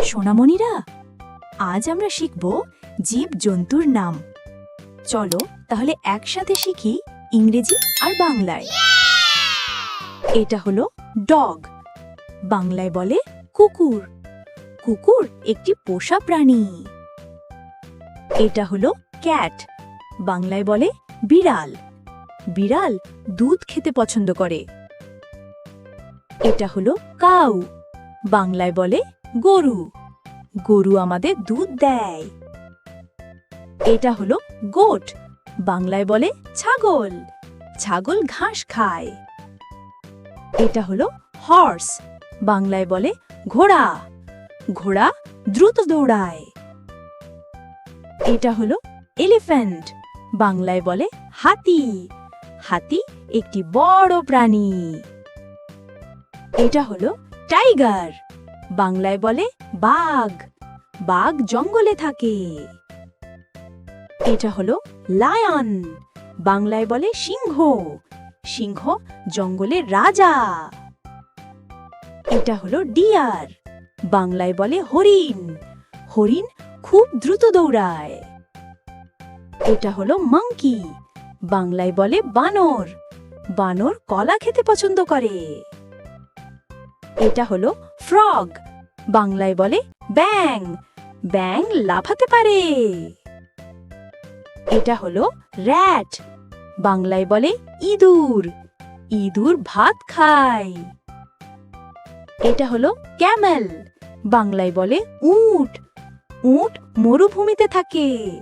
সোনামণিরা, আজ আমরা শিখব জীব-জন্তুর নাম। চলো তাহলে একসাথে শিখি ইংরেজি আর বাংলায়। এটা হলো ডগ, বাংলায় বলে কুকুর। কুকুর একটি পোষা প্রাণী। এটা হলো ক্যাট, বাংলায় বলে বিড়াল। বিড়াল দুধ খেতে পছন্দ করে। এটা হলো কাউ, বাংলায় বলে গরু। গরু আমাদের দুধ দেয়। এটা হলো গোট, বাংলায় বলে ছাগল। ছাগল ঘাস খায়। এটা হলো হর্স, বাংলায় বলে ঘোড়া। ঘোড়া দ্রুত দৌড়ায়। এটা হলো এলিফ্যান্ট, বাংলায় বলে হাতি। হাতি একটি বড় প্রাণী। এটা হলো টাইগার, বাংলায় বলে বাঘ। বাঘ জঙ্গলে থাকে। এটা হলো লায়ন, বাংলায় বলে সিংহ। সিংহ জঙ্গলের রাজা। এটা হলো ডিয়ার, বাংলায় বলে হরিণ। হরিণ খুব দ্রুত দৌড়ায়। এটা হলো মাংকি, বাংলায় বলে বানর। বানর কলা খেতে পছন্দ করে। এটা হলো ফ্রগ, বাংলায় বলে ব্যাং। ব্যাং লাফাতে পারে। এটা হলো র‍্যাট, বাংলায় বলে ইঁদুর। ইঁদুর ভাত খায়। এটা হলো ক্যামেল, বাংলায় বলে উট। উট মরুভূমিতে থাকে।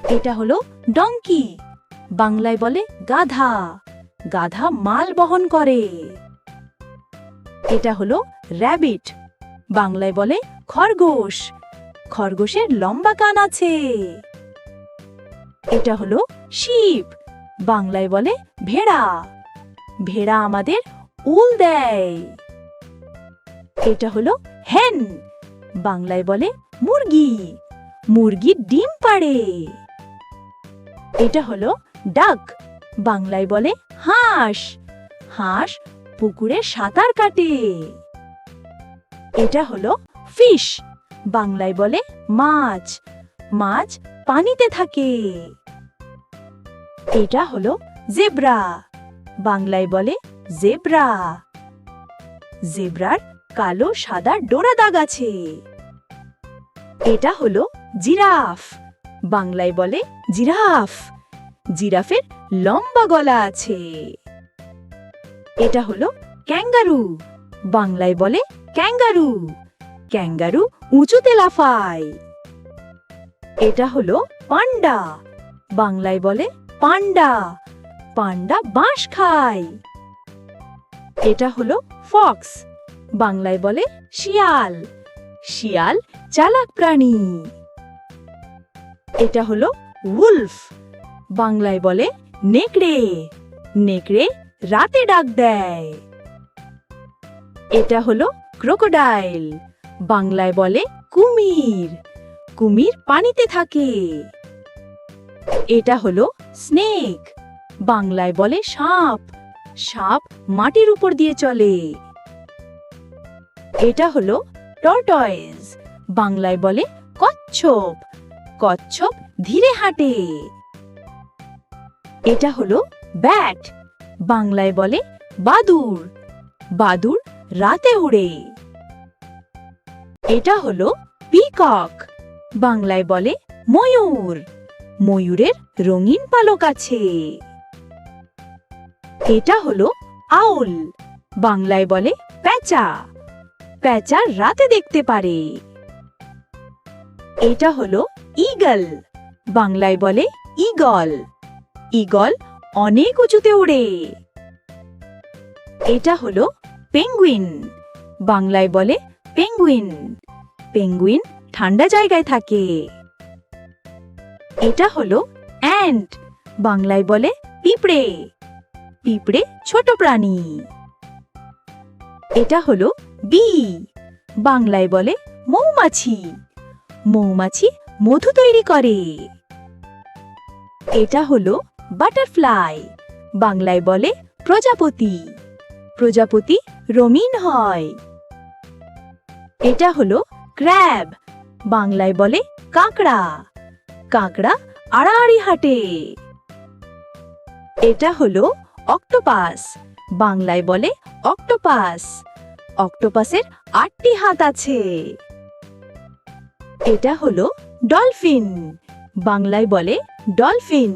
এটা হলো ডঙ্কি, বাংলায় বলে গাধা। গাধা মাল বহন করে। এটা হলো র‍্যাবিট, বাংলায় বলে খরগোশ। খরগোশের লম্বা কান আছে। এটা হলো শিপ, বাংলায় বলে ভেড়া। ভেড়া আমাদের উল দেয়। এটা হলো হেন, বাংলায় বলে মুরগি। মুরগি ডিম পাড়ে। এটা হলো ডাক, বাংলায় বলে হাঁস। হাঁস পুকুরে সাঁতার কাটে। এটা হলো ফিশ, বাংলায় বলে মাছ। মাছ পানিতে থাকে। এটা হলো জেব্রা, বাংলায় বলে জেব্রা। জেব্রার কালো সাদা ডোরা দাগ আছে। এটা হলো জিরাফ, বাংলায় বলে জিরাফ। জিরাফের লম্বা গলা আছে। এটা হলো ক্যাঙ্গারু, বাংলায় বলে ক্যাঙ্গারু। ক্যাঙ্গারু উঁচুতে লাফায়। এটা হলো পান্ডা, বাংলায় বলে পান্ডা। পান্ডা বাঁশ খায়। এটা হলো ফক্স, বাংলায় বলে শিয়াল। শিয়াল চালাক প্রাণী। এটা হলো উলফ, বাংলায় বলে নেকড়ে। নেকড়ে রাতে ডাক দেয়। এটা হলো ক্রোকোডাইল, বাংলায় বলে কুমির। কুমির পানিতে থাকে। এটা হলো স্নেক, বাংলায় বলে সাপ। সাপ মাটির উপর দিয়ে চলে। এটা হলো টর্টয়েস, বাংলায় বলে কচ্ছপ। কচ্ছপ ধীরে হাঁটে। এটা হলো ব্যাট, বাংলায় বলে বাদুড়। বাদুড় রাতে উড়ে। এটা হলো পিকক, বাংলায় বলে ময়ূর। ময়ূরের রঙিন পালক আছে। এটা হলো আউল, বাংলায় বলে প্যাঁচা। প্যাঁচা রাতে দেখতে পারে। এটা হলো ঈগল, বাংলায় বলে ঈগল। ঈগল অনেক উঁচুতে ওড়ে। এটা হলো পেঙ্গুইন, বাংলায় বলে পেঙ্গুইন। পেঙ্গুইন ঠান্ডা জায়গায় থাকে। এটা হলো অ্যান্ট, বাংলায় বলে পিঁপড়ে। পিঁপড়ে ছোট প্রাণী। এটা হলো বি, বাংলায় বলে মৌমাছি। মৌমাছি মধু তৈরি করে। এটা হলো বাটারফ্লাই, বাংলায় বলে প্রজাপতি। প্রজাপতি রঙিন হয়। এটা হলো ক্র্যাব, বাংলায় বলে কাঁকড়া। কাঁকড়া আড়াআড়ি হাঁটে। এটা হলো অক্টোপাস, বাংলায় বলে অক্টোপাস। অক্টোপাসের 8টি হাত আছে। এটা হলো ডলফিন, বাংলায় বলে ডলফিন।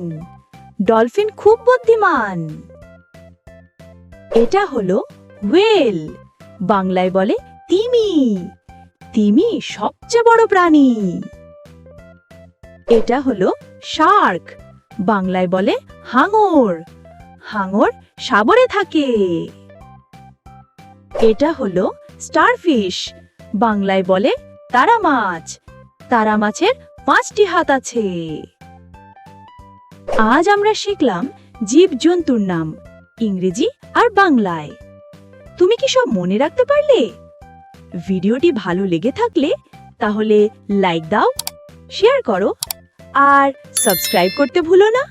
ডলফিন খুব বুদ্ধিমান। এটা হলো হোয়েল, বাংলায় বলে তিমি। তিমি সবচেয়ে বড় প্রাণী। এটা হলো শার্ক, বাংলায় বলে হাঙর। হাঙর সাগরে থাকে। এটা হলো স্টারফিশ, বাংলায় বলে তারা মাছ। তারা মাছের 5টি হাত আছে। আজ আমরা শিখলাম জীবজন্তুর নাম, ইংরেজি আর বাংলায়। তুমি কি সব মনে রাখতে পারলে? ভিডিওটি ভালো লেগে থাকলে তাহলে লাইক দাও, শেয়ার করো আর সাবস্ক্রাইব করতে ভুলো না।